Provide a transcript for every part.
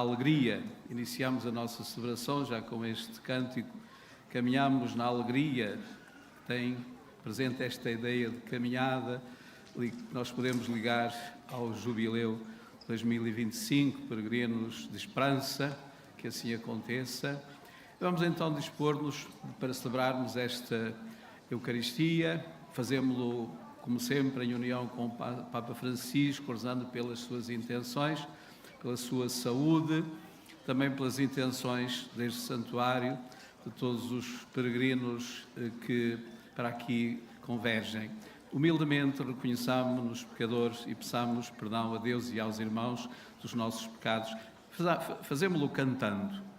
alegria. Iniciamos a nossa celebração já com este cântico. Caminhamos na alegria. Tem presente esta ideia de caminhada, que nós podemos ligar ao Jubileu 2025, peregrinos de esperança, que assim aconteça. Vamos então dispor-nos para celebrarmos esta Eucaristia. Fazemos-lo, como sempre, em união com o Papa Francisco, rezando pelas suas intenções, pela sua saúde, também pelas intenções deste santuário, de todos os peregrinos que para aqui convergem. Humildemente reconheçamos-nos pecadores e peçamos perdão a Deus e aos irmãos dos nossos pecados. Fazemos-lo cantando.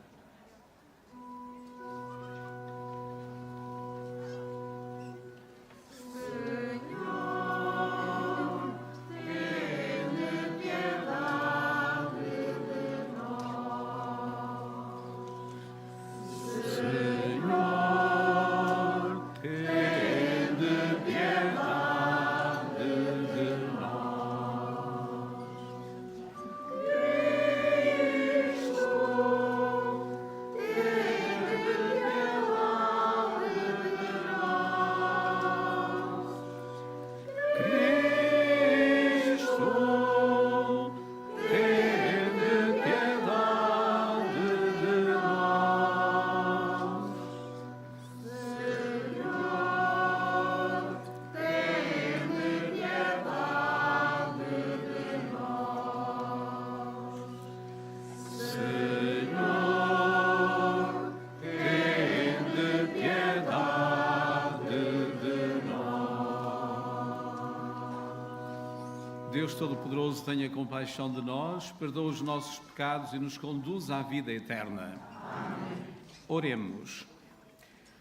Deus Todo-Poderoso tenha compaixão de nós, perdoa os nossos pecados e nos conduz à vida eterna. Amém. Oremos.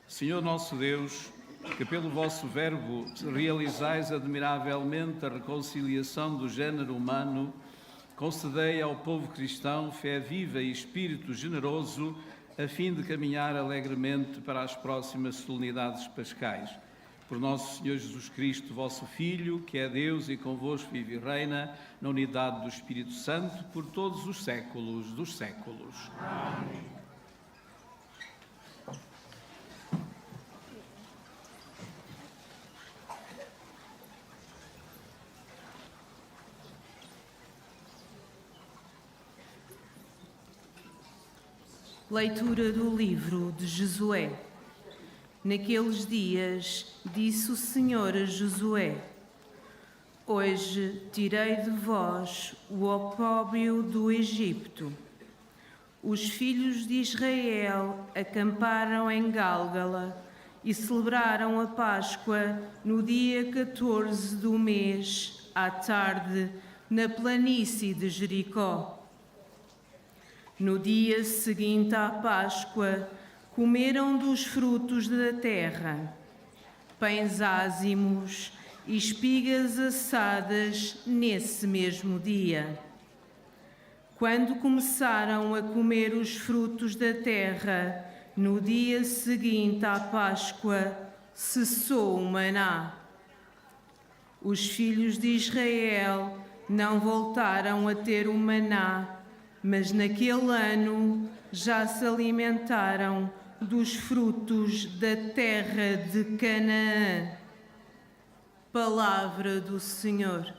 Senhor nosso Deus, que pelo vosso Verbo realizais admiravelmente a reconciliação do género humano, concedei ao povo cristão fé viva e espírito generoso, a fim de caminhar alegremente para as próximas solenidades pascais. Por nosso Senhor Jesus Cristo, vosso Filho, que é Deus e convosco vive e reina, na unidade do Espírito Santo, por todos os séculos dos séculos. Amém. Leitura do livro de Josué. Naqueles dias, disse o Senhor a Josué: Hoje tirei de vós o opróbrio do Egito. Os filhos de Israel acamparam em Gálgala e celebraram a Páscoa no dia 14 do mês, à tarde, na planície de Jericó. No dia seguinte à Páscoa, comeram dos frutos da terra, pães ázimos e espigas assadas nesse mesmo dia. Quando começaram a comer os frutos da terra, no dia seguinte à Páscoa, cessou o maná. Os filhos de Israel não voltaram a ter o maná, mas naquele ano já se alimentaram dos frutos da terra de Canaã. Palavra do Senhor.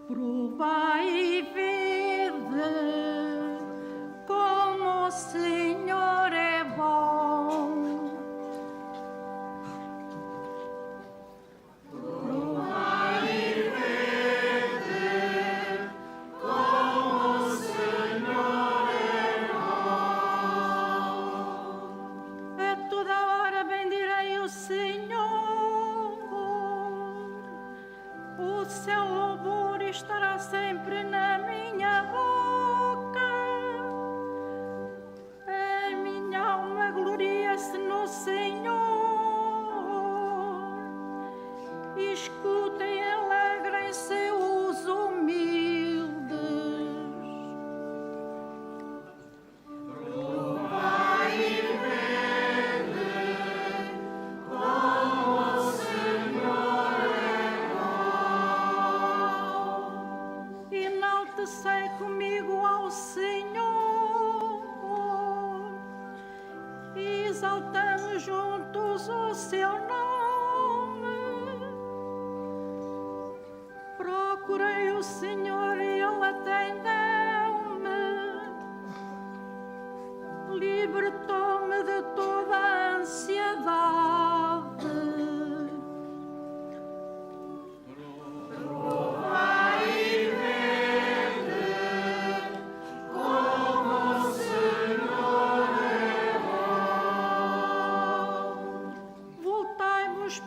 Provai e vede como o Senhor é bom. Provai e vede como o Senhor é bom. A toda hora bendirei o Senhor. O seu louvor estará sempre Deus o seu nome. Procurei o Senhor e Ele atendeu-me. Libertou-me de toda a ansiedade.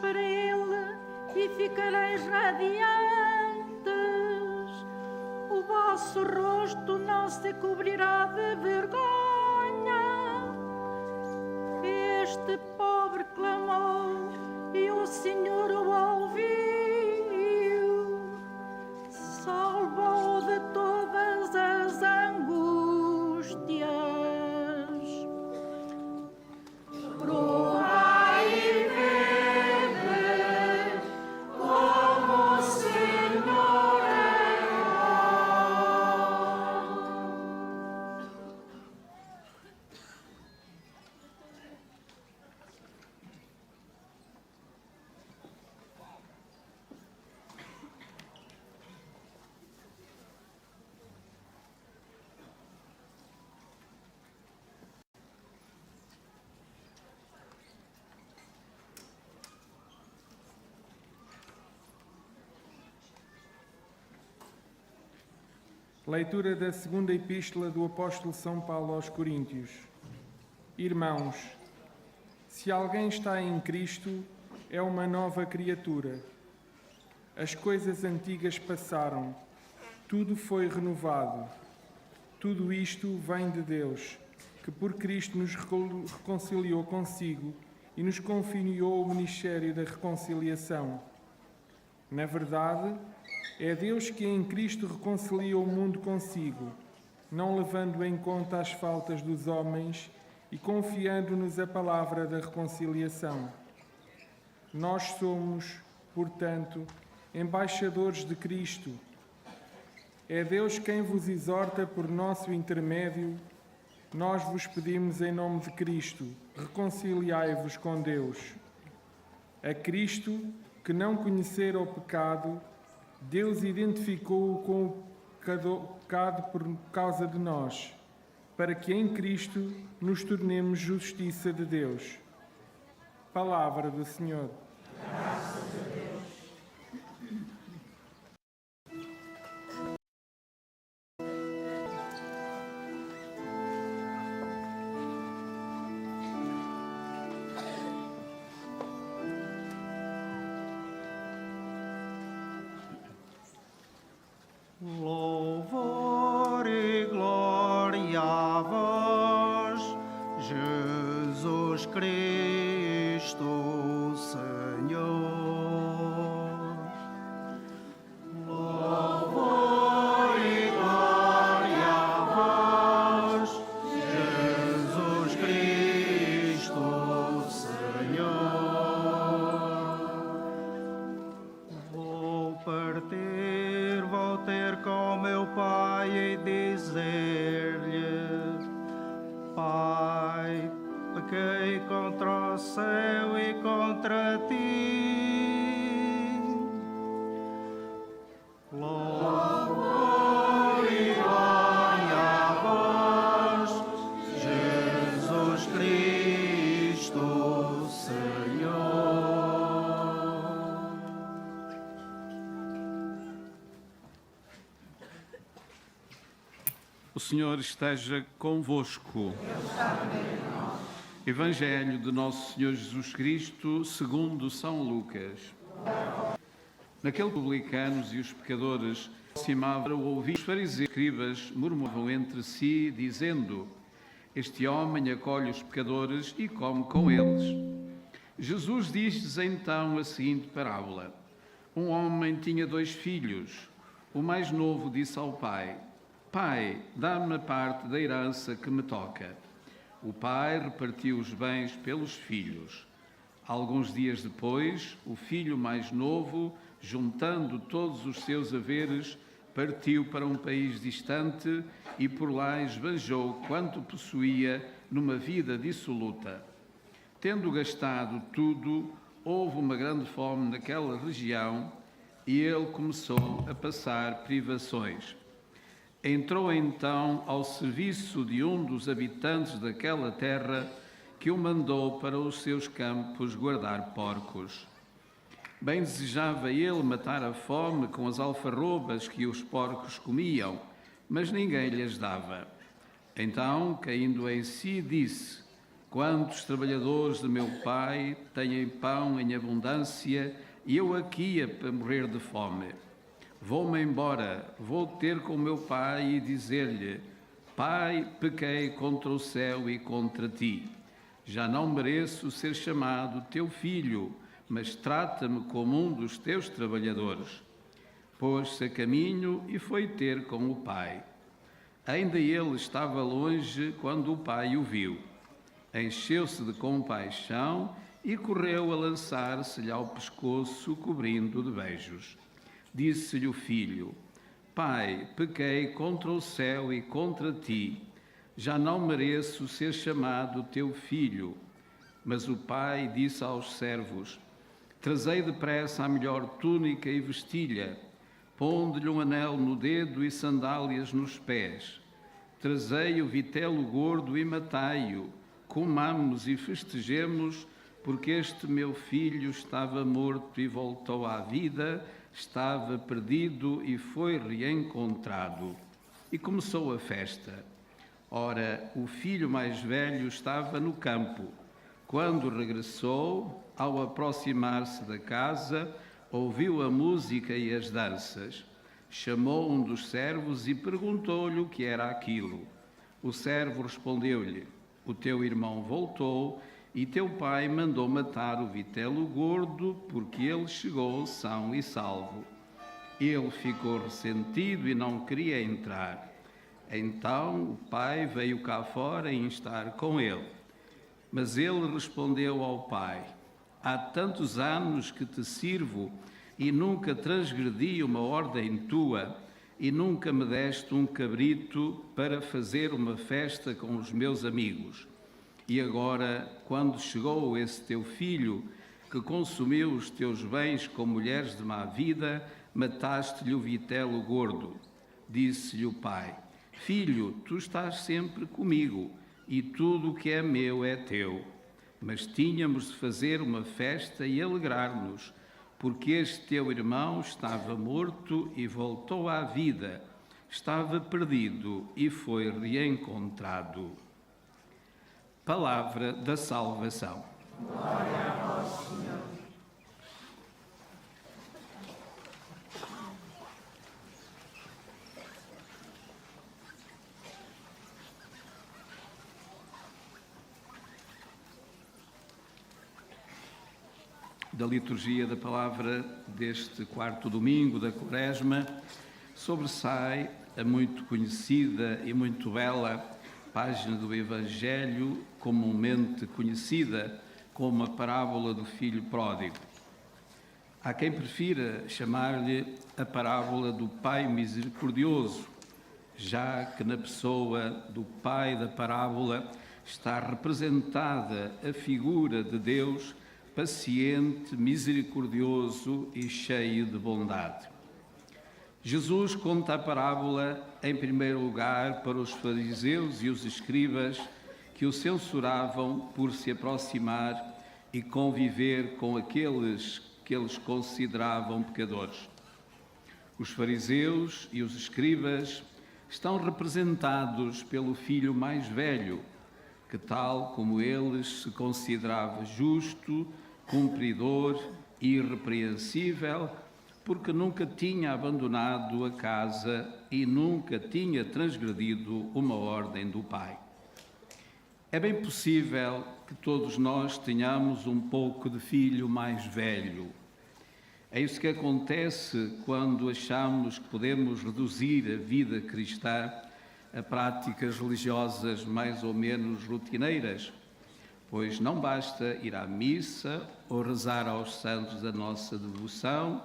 Para Ele e ficareis radiantes, o vosso rosto não se cobrirá de vergonha. Este pobre clamou e o Senhor o ouviu, salvou de todas as angústias. Leitura da segunda epístola do apóstolo São Paulo aos Coríntios. Irmãos, se alguém está em Cristo, é uma nova criatura. As coisas antigas passaram, tudo foi renovado. Tudo isto vem de Deus, que por Cristo nos reconciliou consigo e nos confiou o ministério da reconciliação. Na verdade, é Deus que em Cristo reconcilia o mundo consigo, não levando em conta as faltas dos homens e confiando-nos a palavra da reconciliação. Nós somos, portanto, embaixadores de Cristo. É Deus quem vos exorta por nosso intermédio. Nós vos pedimos em nome de Cristo, reconciliai-vos com Deus. A Cristo, que não conhecera o pecado, Deus identificou-o com o pecado por causa de nós, para que em Cristo nos tornemos justiça de Deus. Palavra do Senhor. Graças a Deus. Louvor e glória a vós, Jesus Cristo, Senhor. Louvor e glória a vós, Jesus Cristo, Senhor. Vou partir, vou ter com meu Pai e dizer-lhe: Pai, pequei contra o céu e contra ti. Louvor e glória a vós, Jesus Cristo, Senhor. O Senhor esteja convosco. Evangelho de Nosso Senhor Jesus Cristo, segundo São Lucas. Naquele publicanos e os pecadores aproximavam ao ouvir, os fariseus e escribas murmuravam entre si, dizendo: Este homem acolhe os pecadores e come com eles. Jesus diz-lhes então a seguinte parábola: Um homem tinha 2 filhos. O mais novo disse ao pai: Pai, dá-me a parte da herança que me toca. O pai repartiu os bens pelos filhos. Alguns dias depois, o filho mais novo, juntando todos os seus haveres, partiu para um país distante e por lá esbanjou quanto possuía numa vida dissoluta. Tendo gastado tudo, houve uma grande fome naquela região e ele começou a passar privações. Entrou então ao serviço de um dos habitantes daquela terra, que o mandou para os seus campos guardar porcos. Bem desejava ele matar a fome com as alfarrobas que os porcos comiam, mas ninguém lhes dava. Então, caindo em si, disse: quantos trabalhadores de meu pai têm pão em abundância e eu aqui a morrer de fome? Vou-me embora, vou ter com meu pai e dizer-lhe: Pai, pequei contra o céu e contra ti. Já não mereço ser chamado teu filho, mas trata-me como um dos teus trabalhadores. Pôs-se a caminho e foi ter com o pai. Ainda ele estava longe quando o pai o viu. Encheu-se de compaixão e correu a lançar-se-lhe ao pescoço, cobrindo de beijos. Disse-lhe o filho: Pai, pequei contra o céu e contra ti. Já não mereço ser chamado teu filho. Mas o pai disse aos servos: Trazei depressa a melhor túnica e vestilha, ponde-lhe um anel no dedo e sandálias nos pés. Trazei o vitelo gordo e matai-o. Comamos e festejemos, porque este meu filho estava morto e voltou à vida, estava perdido e foi reencontrado. E começou a festa. Ora, o filho mais velho estava no campo. Quando regressou, ao aproximar-se da casa, ouviu a música e as danças. Chamou um dos servos e perguntou-lhe o que era aquilo. O servo respondeu-lhe: O teu irmão voltou e teu pai mandou matar o vitelo gordo, porque ele chegou são e salvo. Ele ficou ressentido e não queria entrar. Então o pai veio cá fora instar com ele. Mas ele respondeu ao pai: Há tantos anos que te sirvo e nunca transgredi uma ordem tua, e nunca me deste um cabrito para fazer uma festa com os meus amigos. E agora, quando chegou esse teu filho, que consumiu os teus bens com mulheres de má vida, mataste-lhe o vitelo gordo. Disse-lhe o pai: Filho, tu estás sempre comigo, e tudo o que é meu é teu. Mas tínhamos de fazer uma festa e alegrar-nos, porque este teu irmão estava morto e voltou à vida, estava perdido e foi reencontrado. Palavra da salvação. Glória a vós, Senhor. Da liturgia da palavra deste quarto domingo da Quaresma, sobressai a muito conhecida e muito bela página do Evangelho, comumente conhecida como a parábola do filho pródigo. Há quem prefira chamar-lhe a parábola do Pai misericordioso, já que na pessoa do pai da parábola está representada a figura de Deus paciente, misericordioso e cheio de bondade. Jesus conta a parábola, em primeiro lugar, para os fariseus e os escribas que o censuravam por se aproximar e conviver com aqueles que eles consideravam pecadores. Os fariseus e os escribas estão representados pelo filho mais velho, que, tal como eles, se considerava justo, cumpridor e irrepreensível, porque nunca tinha abandonado a casa e nunca tinha transgredido uma ordem do Pai. É bem possível que todos nós tenhamos um pouco de filho mais velho. É isso que acontece quando achamos que podemos reduzir a vida cristã a práticas religiosas mais ou menos rotineiras, pois não basta ir à missa ou rezar aos santos da nossa devoção,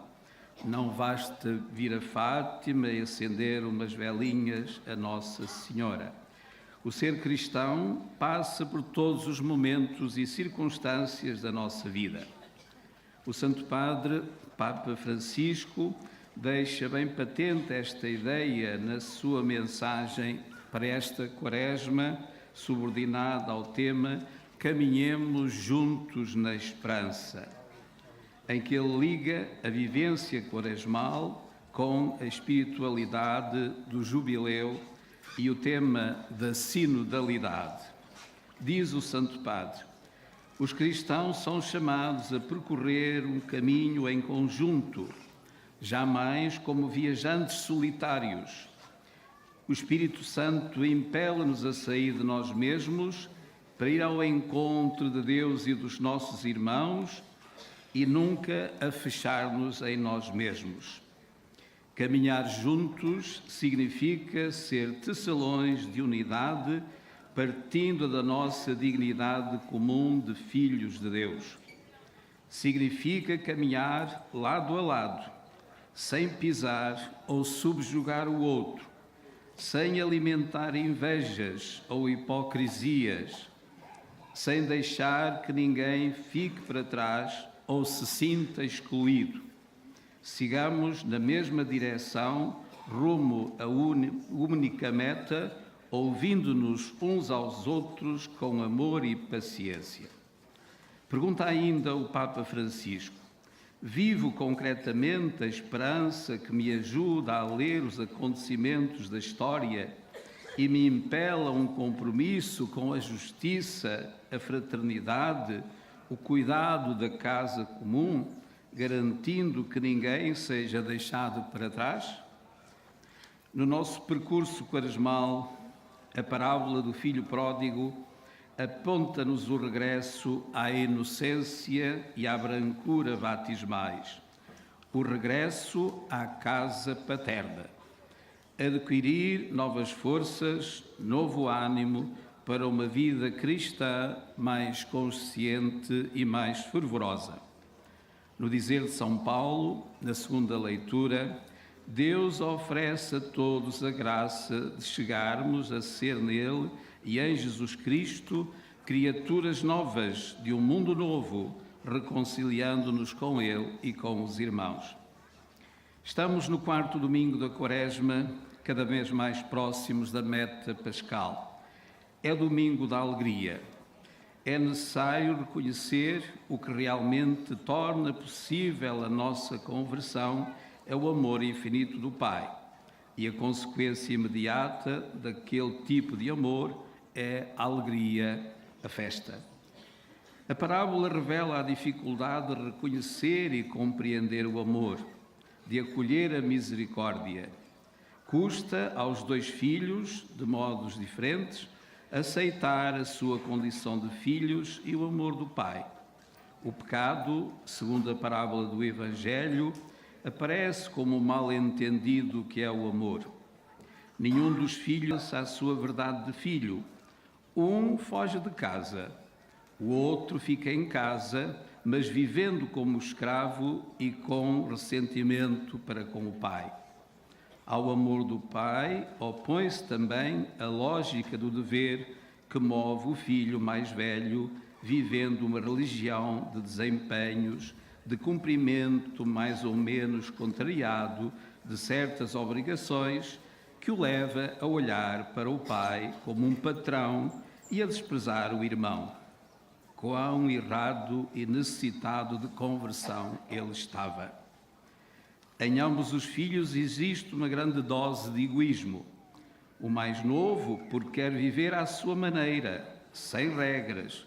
não basta vir a Fátima e acender umas velinhas a Nossa Senhora. O ser cristão passa por todos os momentos e circunstâncias da nossa vida. O Santo Padre, Papa Francisco, deixa bem patente esta ideia na sua mensagem para esta Quaresma, subordinada ao tema Caminhemos juntos na esperança, em que ele liga a vivência quaresmal com a espiritualidade do jubileu e o tema da sinodalidade. Diz o Santo Padre: os cristãos são chamados a percorrer um caminho em conjunto, jamais como viajantes solitários. O Espírito Santo impele-nos a sair de nós mesmos para ir ao encontro de Deus e dos nossos irmãos e nunca a fechar-nos em nós mesmos. Caminhar juntos significa ser tecelões de unidade, partindo da nossa dignidade comum de filhos de Deus. Significa caminhar lado a lado, sem pisar ou subjugar o outro, sem alimentar invejas ou hipocrisias, sem deixar que ninguém fique para trás ou se sinta excluído. Sigamos na mesma direção, rumo à única meta, ouvindo-nos uns aos outros com amor e paciência. Pergunta ainda o Papa Francisco: vivo concretamente a esperança que me ajuda a ler os acontecimentos da história e me impela a um compromisso com a justiça, a fraternidade, o cuidado da casa comum, garantindo que ninguém seja deixado para trás? No nosso percurso quaresmal, a parábola do filho pródigo aponta-nos o regresso à inocência e à brancura batismais, o regresso à casa paterna, adquirir novas forças, novo ânimo para uma vida cristã mais consciente e mais fervorosa. No dizer de São Paulo, na segunda leitura, Deus oferece a todos a graça de chegarmos a ser nele e em Jesus Cristo criaturas novas de um mundo novo, reconciliando-nos com ele e com os irmãos. Estamos no 4º domingo da Quaresma, cada vez mais próximos da meta pascal. É domingo da alegria. É necessário reconhecer o que realmente torna possível a nossa conversão, é o amor infinito do Pai. E a consequência imediata daquele tipo de amor é a alegria, a festa. A parábola revela a dificuldade de reconhecer e compreender o amor, de acolher a misericórdia. Custa aos dois filhos, de modos diferentes, aceitar a sua condição de filhos e o amor do Pai. O pecado, segundo a parábola do Evangelho, aparece como o mal-entendido que é o amor. Nenhum dos filhos sabe a sua verdade de filho. Um foge de casa, o outro fica em casa, mas vivendo como escravo e com ressentimento para com o pai. Ao amor do pai opõe-se também a lógica do dever que move o filho mais velho, vivendo uma religião de desempenhos, de cumprimento mais ou menos contrariado de certas obrigações, que o leva a olhar para o pai como um patrão e a desprezar o irmão. Quão errado e necessitado de conversão ele estava. Em ambos os filhos existe uma grande dose de egoísmo. O mais novo, porque quer viver à sua maneira, sem regras.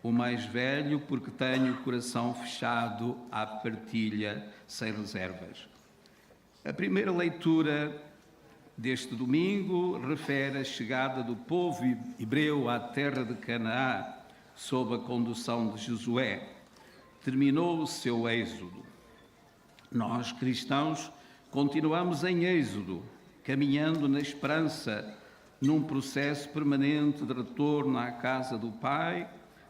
O mais velho, porque tem o coração fechado à partilha, sem reservas. A primeira leitura deste domingo refere a chegada do povo hebreu à terra de Canaã, sob a condução de Josué. Terminou o seu êxodo. Nós, cristãos, continuamos em êxodo, caminhando na esperança, num processo permanente de retorno à casa do Pai,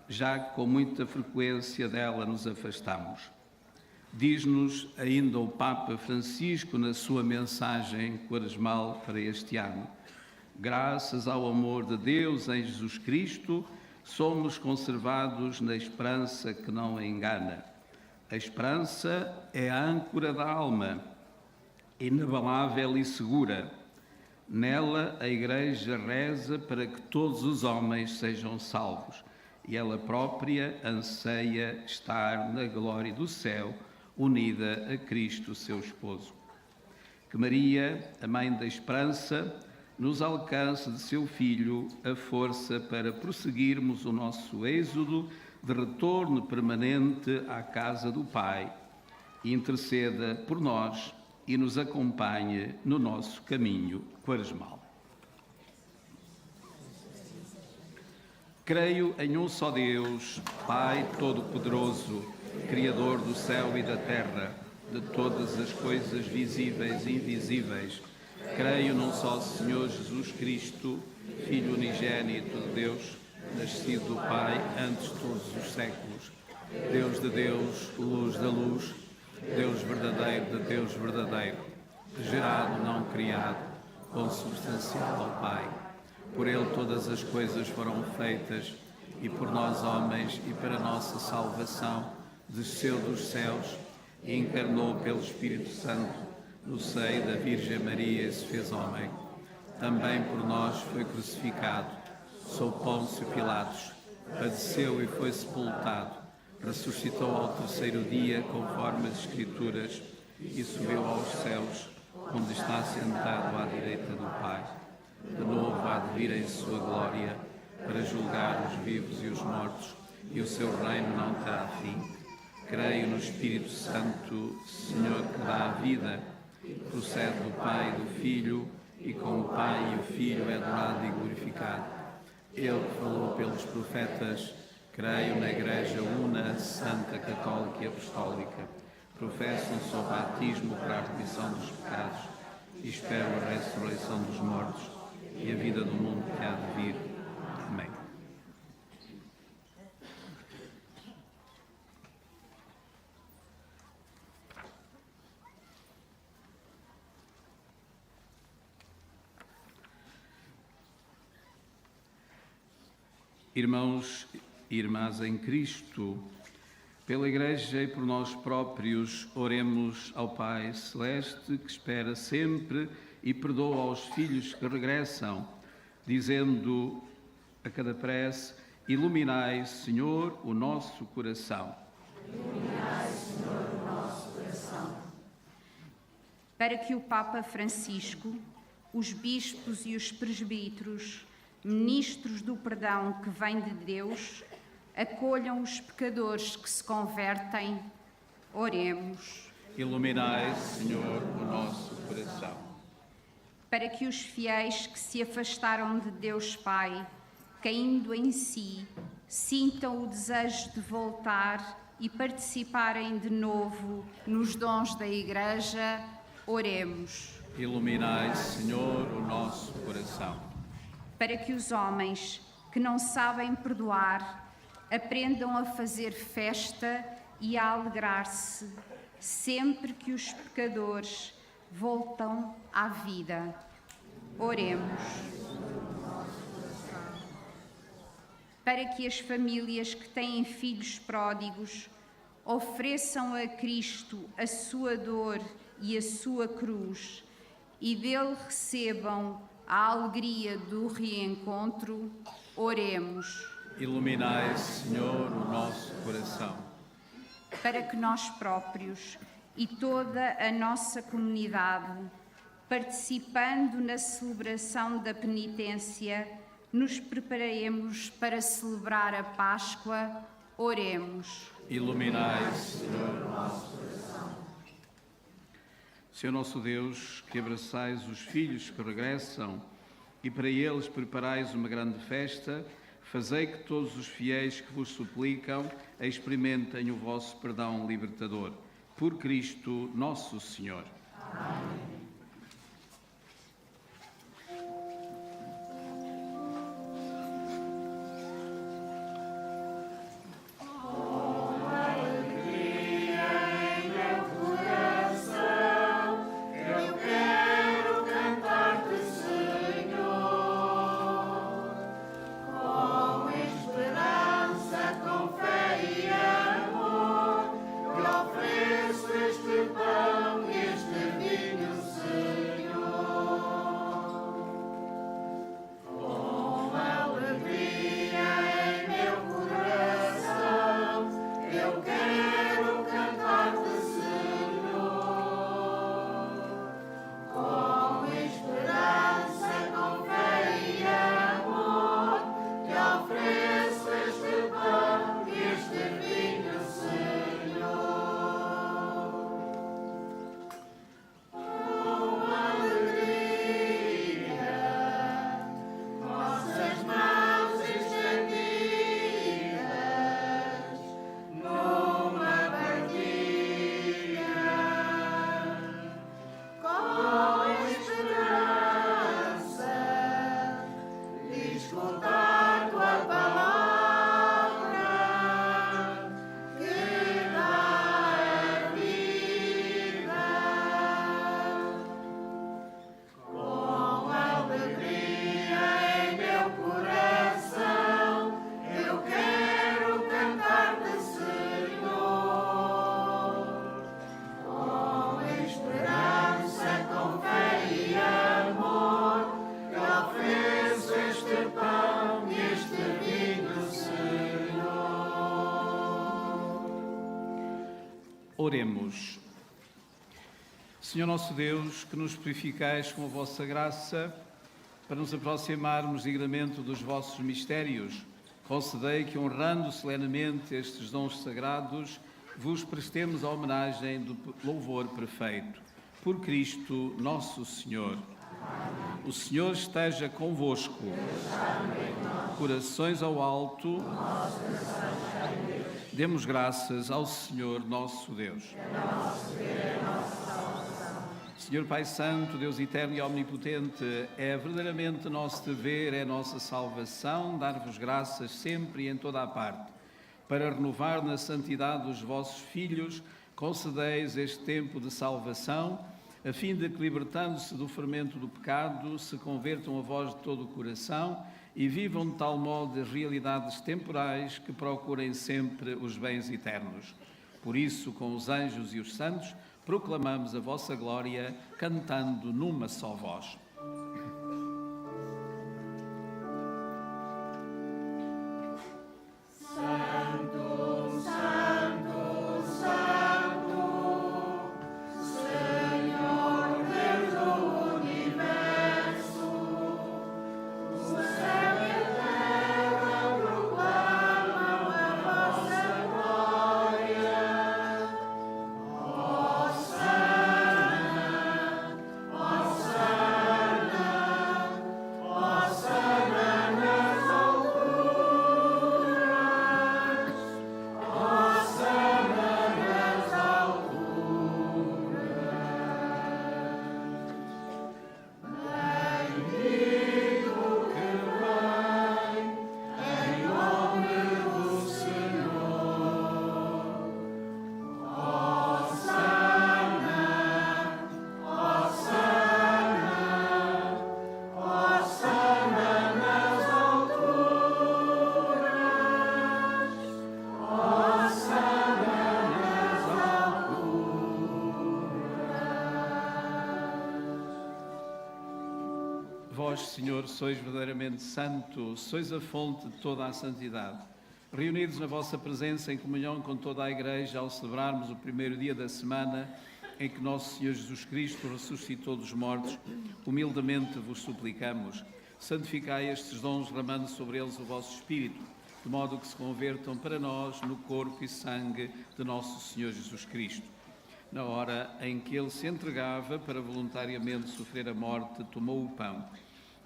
já que com muita frequência dela nos afastamos. Diz-nos ainda o Papa Francisco na sua mensagem quaresmal para este ano: Graças ao amor de Deus em Jesus Cristo, somos conservados na esperança que não engana. A esperança é a âncora da alma, inabalável e segura. Nela, a Igreja reza para que todos os homens sejam salvos e ela própria anseia estar na glória do céu, unida a Cristo, seu esposo. Que Maria, a Mãe da Esperança, nos alcance de seu Filho a força para prosseguirmos o nosso êxodo de retorno permanente à casa do Pai, e interceda por nós e nos acompanhe no nosso caminho quaresmal. Creio em um só Deus, Pai Todo-Poderoso, Criador do céu e da terra, de todas as coisas visíveis e invisíveis. Creio num só Senhor Jesus Cristo, Filho unigênito de Deus, nascido do Pai antes de todos os séculos. Deus de Deus, luz da luz, Deus verdadeiro de Deus verdadeiro, gerado, não criado, consubstancial ao Pai. Por Ele todas as coisas foram feitas, e por nós homens e para nossa salvação, desceu dos céus e encarnou pelo Espírito Santo no seio da Virgem Maria e se fez homem. Também por nós foi crucificado, sob Pôncio Pilatos, padeceu e foi sepultado, ressuscitou ao terceiro dia, conforme as Escrituras, e subiu aos céus, onde está sentado à direita do Pai. De novo há de vir em sua glória, para julgar os vivos e os mortos, e o seu reino não terá fim. Creio no Espírito Santo, Senhor que dá a vida, procede do Pai e do Filho, e com o Pai e o Filho é adorado e glorificado. Ele que falou pelos profetas, creio na Igreja una, santa, católica e apostólica. Professo um só batismo para a remissão dos pecados e espero a ressurreição dos mortos e a vida do mundo que há de vir. Amém. Irmãos e irmãs em Cristo, pela Igreja e por nós próprios, oremos ao Pai Celeste, que espera sempre e perdoa aos filhos que regressam, dizendo a cada prece: iluminai, Senhor, o nosso coração. Iluminai, Senhor, o nosso coração. Para que o Papa Francisco, os bispos e os presbíteros, ministros do perdão que vem de Deus, acolham os pecadores que se convertem, oremos. Iluminai, Senhor, o nosso coração. Para que os fiéis que se afastaram de Deus Pai, caindo em si, sintam o desejo de voltar e participarem de novo nos dons da Igreja, oremos. Iluminai, Senhor, o nosso coração. Para que os homens que não sabem perdoar aprendam a fazer festa e a alegrar-se sempre que os pecadores voltam à vida. Oremos. Para que as famílias que têm filhos pródigos ofereçam a Cristo a sua dor e a sua cruz e dele recebam a alegria do reencontro, oremos. Iluminai, Senhor, o nosso coração. Para que nós próprios e toda a nossa comunidade, participando na celebração da penitência, nos preparemos para celebrar a Páscoa, oremos. Iluminai, Senhor, o nosso coração. Senhor nosso Deus, que abraçais os filhos que regressam e para eles preparais uma grande festa, fazei que todos os fiéis que vos suplicam experimentem o vosso perdão libertador. Por Cristo nosso Senhor. Amém. Eu quero cantar-te, Senhor. Oremos. Senhor nosso Deus, que nos purificais com a vossa graça, para nos aproximarmos dignamente dos vossos mistérios, concedei que, honrando solenemente estes dons sagrados, vos prestemos a homenagem do louvor perfeito. Por Cristo nosso Senhor. O Senhor esteja convosco. Corações ao alto. Demos graças ao Senhor nosso Deus. Senhor Pai Santo, Deus eterno e omnipotente, é verdadeiramente nosso dever, é nossa salvação, dar-vos graças sempre e em toda a parte. Para renovar na santidade os vossos filhos, concedeis este tempo de salvação, a fim de que, libertando-se do fermento do pecado, se convertam a vós de todo o coração e vivam de tal modo as realidades temporais que procurem sempre os bens eternos. Por isso, com os anjos e os santos, proclamamos a vossa glória, cantando numa só voz. Vós, Senhor, sois verdadeiramente santo, sois a fonte de toda a santidade. Reunidos na vossa presença em comunhão com toda a Igreja, ao celebrarmos o primeiro dia da semana em que nosso Senhor Jesus Cristo ressuscitou dos mortos, humildemente vos suplicamos, santificai estes dons, derramando sobre eles o vosso Espírito, de modo que se convertam para nós no corpo e sangue de nosso Senhor Jesus Cristo. Na hora em que ele se entregava para voluntariamente sofrer a morte, tomou o pão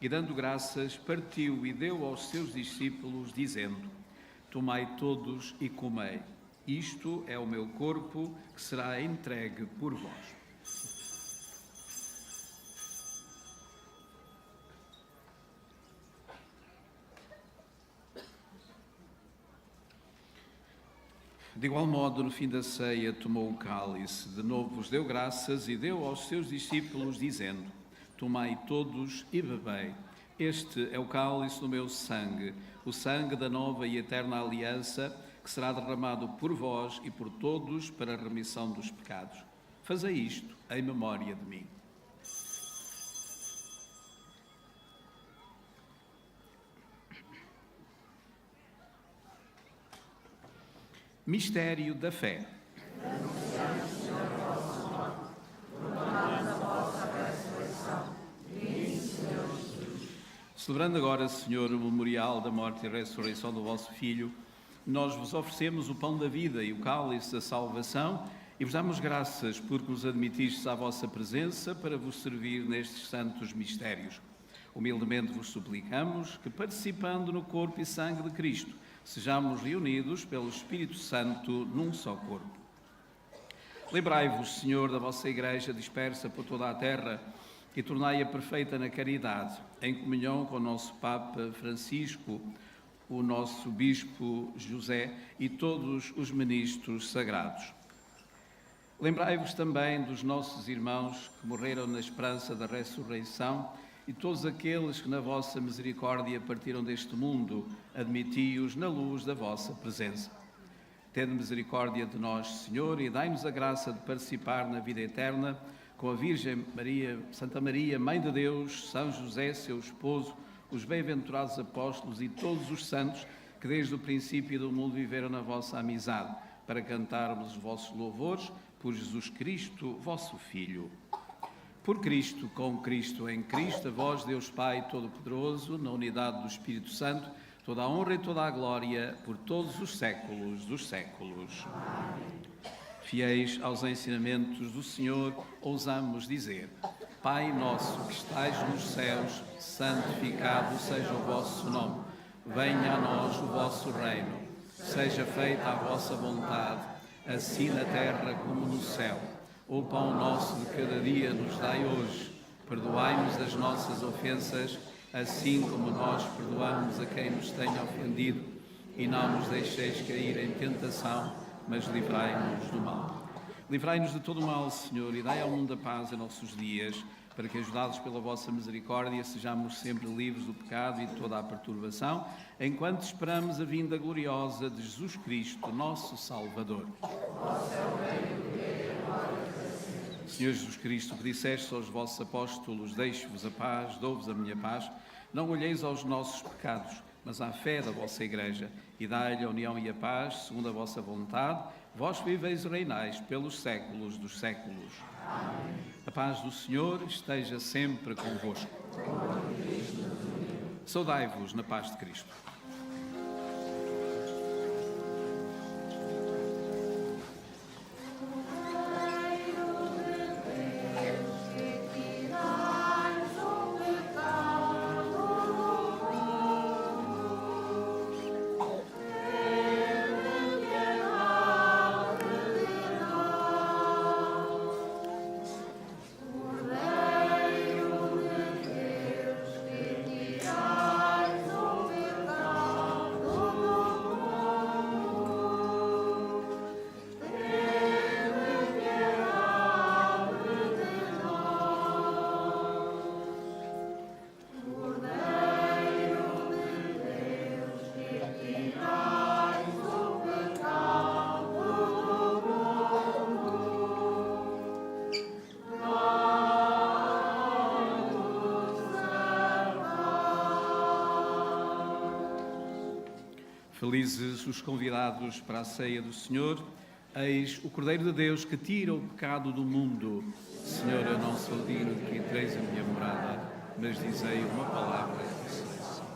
e, dando graças, partiu e deu aos seus discípulos, dizendo: Tomai todos e comei. Isto é o meu corpo, que será entregue por vós. De igual modo, no fim da ceia, tomou o cálice, de novo vos deu graças e deu aos seus discípulos, dizendo: Tomai todos e bebei. Este é o cálice do meu sangue, o sangue da nova e eterna aliança, que será derramado por vós e por todos para a remissão dos pecados. Fazei isto em memória de mim. Mistério da fé. Celebrando agora, Senhor, o memorial da morte e ressurreição do vosso Filho, nós vos oferecemos o pão da vida e o cálice da salvação e vos damos graças porque nos admitistes à vossa presença para vos servir nestes santos mistérios. Humildemente vos suplicamos que, participando no corpo e sangue de Cristo, sejamos reunidos pelo Espírito Santo num só corpo. Lembrai-vos, Senhor, da vossa Igreja dispersa por toda a terra e tornai-a perfeita na caridade, em comunhão com o nosso Papa Francisco, o nosso Bispo José e todos os ministros sagrados. Lembrai-vos também dos nossos irmãos que morreram na esperança da ressurreição e todos aqueles que na vossa misericórdia partiram deste mundo, admiti-os na luz da vossa presença. Tende misericórdia de nós, Senhor, e dai-nos a graça de participar na vida eterna com a Virgem Maria, Santa Maria, Mãe de Deus, São José, seu esposo, os bem-aventurados apóstolos e todos os santos que desde o princípio do mundo viveram na vossa amizade. para cantarmos os vossos louvores por Jesus Cristo, vosso Filho. Por Cristo, com Cristo, em Cristo, a vós, Deus Pai Todo-Poderoso, na unidade do Espírito Santo, toda a honra e toda a glória, por todos os séculos dos séculos. Fiéis aos ensinamentos do Senhor, ousamos dizer: Pai nosso que estais nos céus, santificado seja o vosso nome. Venha a nós o vosso reino. Seja feita a vossa vontade, assim na terra como no céu. O pão nosso de cada dia nos dai hoje. Perdoai-nos as nossas ofensas, assim como nós perdoamos a quem nos tenha ofendido. E não nos deixeis cair em tentação, mas livrai-nos do mal. Livrai-nos de todo o mal, Senhor, e dai ao mundo a paz em nossos dias, para que, ajudados pela vossa misericórdia, sejamos sempre livres do pecado e de toda a perturbação, enquanto esperamos a vinda gloriosa de Jesus Cristo, nosso Salvador. Senhor Jesus Cristo, que disseste aos vossos apóstolos: deixo-vos a paz, dou-vos a minha paz, não olheis aos nossos pecados, mas à fé da vossa Igreja, e dai-lhe a união e a paz, segundo a vossa vontade, vós viveis e reinais pelos séculos dos séculos. Amém. A paz do Senhor esteja sempre convosco. Saudai-vos na paz de Cristo. Felizes os convidados para a ceia do Senhor. Eis o Cordeiro de Deus que tira o pecado do mundo. Senhor, eu não sou digno de que entreis a minha morada, mas dizei uma palavra e serei salvo.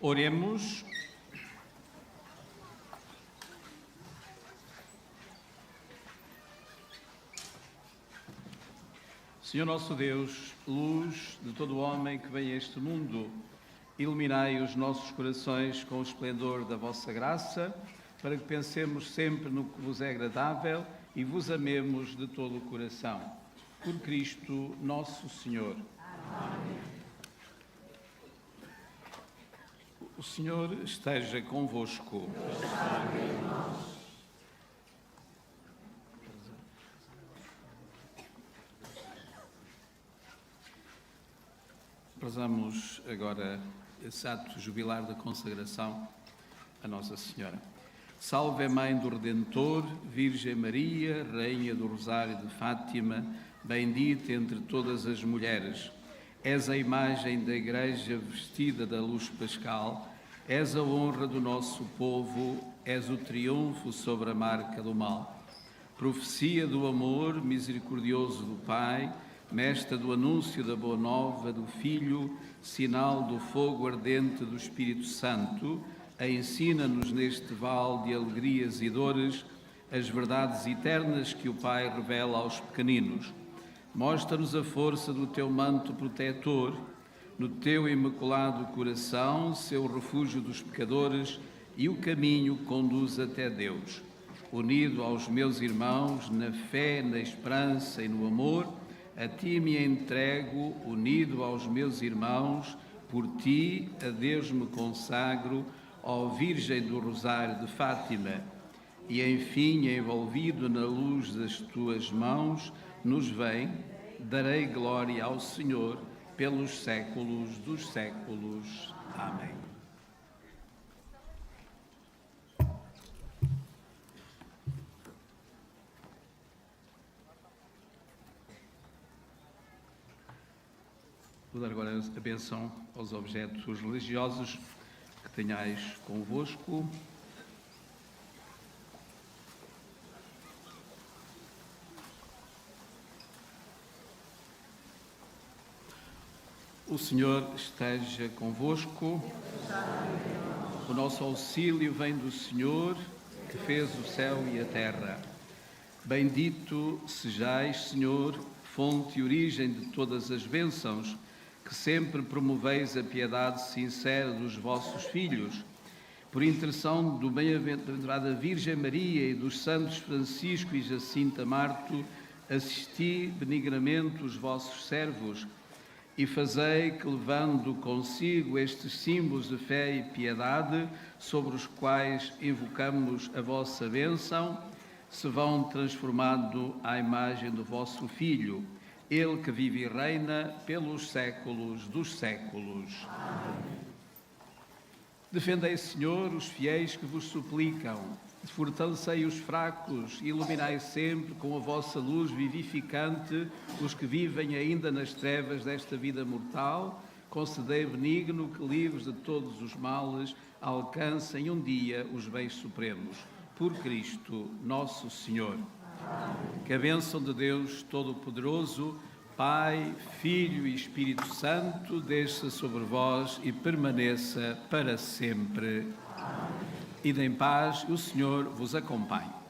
Oremos. Senhor nosso Deus, luz de todo homem que vem a este mundo, iluminai os nossos corações com o esplendor da vossa graça, para que pensemos sempre no que vos é agradável e vos amemos de todo o coração. Por Cristo nosso Senhor. Amém. O Senhor esteja convosco. Prezamos agora esse ato jubilar da consagração a Nossa Senhora. Salve a Mãe do Redentor, Virgem Maria, Rainha do Rosário de Fátima, bendita entre todas as mulheres. És a imagem da Igreja vestida da luz pascal, és a honra do nosso povo, és o triunfo sobre a marca do mal. Profecia do amor misericordioso do Pai, mestra do anúncio da boa nova do Filho, sinal do fogo ardente do Espírito Santo, ensina-nos neste vale de alegrias e dores as verdades eternas que o Pai revela aos pequeninos. Mostra-nos a força do teu manto protetor, no teu imaculado coração, seu refúgio dos pecadores, e o caminho que conduz até Deus. Unido aos meus irmãos, na fé, na esperança e no amor, a ti me entrego, unido aos meus irmãos, por ti a Deus me consagro, ó Virgem do Rosário de Fátima. E enfim, envolvido na luz das tuas mãos, nos vem, darei glória ao Senhor pelos séculos dos séculos. Amém. Vou dar agora a bênção aos objetos religiosos que tenhais convosco. O Senhor esteja convosco. O nosso auxílio vem do Senhor, que fez o céu e a terra. Bendito sejais, Senhor, fonte e origem de todas as bênçãos, que sempre promoveis a piedade sincera dos vossos filhos. Por intercessão do bem-aventurada Virgem Maria e dos santos Francisco e Jacinta Marto, assisti benignamente os vossos servos e fazei que, levando consigo estes símbolos de fé e piedade, sobre os quais invocamos a vossa bênção, se vão transformando à imagem do vosso Filho, Ele que vive e reina pelos séculos dos séculos. Amém. Defendei, Senhor, os fiéis que vos suplicam, fortalecei os fracos e iluminai sempre com a vossa luz vivificante os que vivem ainda nas trevas desta vida mortal. Concedei benigno que, livres de todos os males, alcancem um dia os bens supremos. Por Cristo, nosso Senhor. Amém. Que a bênção de Deus Todo-Poderoso, Pai, Filho e Espírito Santo, desça sobre vós e permaneça para sempre. Amém. Ide em paz, o Senhor vos acompanhe.